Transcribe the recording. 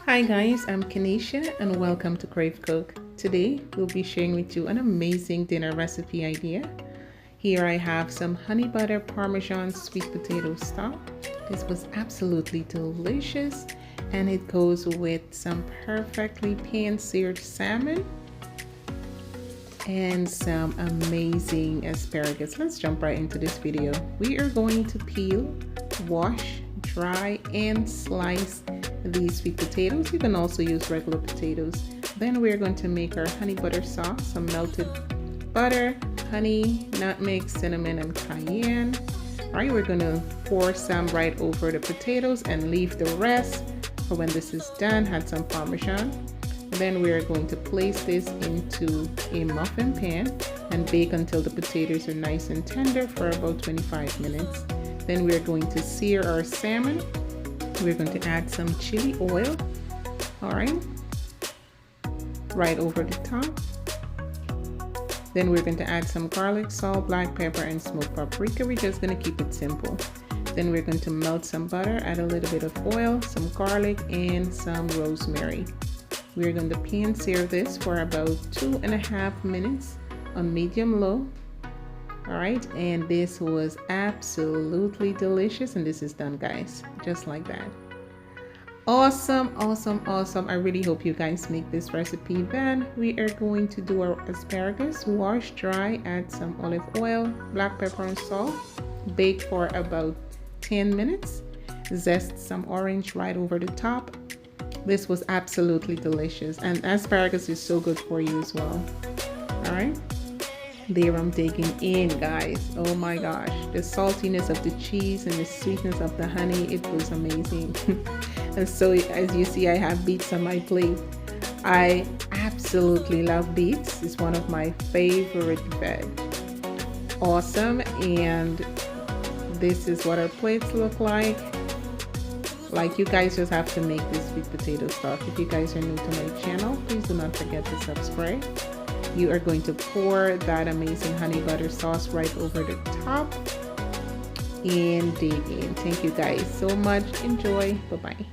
Hi guys, I'm Kenisha and welcome to Crave Cook. Today we'll be sharing with you an amazing dinner recipe idea. Here I have some honey butter Parmesan sweet potato stock. This was absolutely delicious and it goes with some perfectly pan-seared salmon and some amazing asparagus. Let's jump right into this video. We are going to peel, wash, dry, and slice these sweet potatoes. You can also use regular potatoes. Then we're going to make our honey butter sauce, some melted butter, honey, nutmeg, cinnamon, and cayenne. All right, we're going to pour some right over the potatoes and leave the rest for when this is done. Add some Parmesan. Then we're going to place this into a muffin pan and bake until the potatoes are nice and tender for about 25 minutes. Then we're going to sear our salmon. We're going to add some chili oil, all right over the top. Then we're going to add some garlic, salt, black pepper, and smoked paprika. We're just going to keep it simple. Then we're going to melt some butter, add a little bit of oil, some garlic, and some rosemary. We're going to pan sear this for about 2.5 minutes on medium low. All right, and this was absolutely delicious, and this is done, guys, just like that. Awesome. I really hope you guys make this recipe. Then we are going to do our asparagus. Wash, dry, add some olive oil, black pepper, and salt. Bake for about 10 minutes. Zest some orange right over the top. This was absolutely delicious, and asparagus is so good for you as well. All right. There I'm digging in, guys. Oh my gosh, the saltiness of the cheese and the sweetness of the honey, it was amazing. And so as you see, I have beets on my plate. I absolutely love beets. It's one of my favorite veg. Awesome. And this is what our plates look like. Like, you guys just have to make this sweet potato stock. If you guys are new to my channel, please do not forget to subscribe. You are going to pour that amazing honey butter sauce right over the top and dig in. Thank you guys so much. Enjoy. Bye-bye.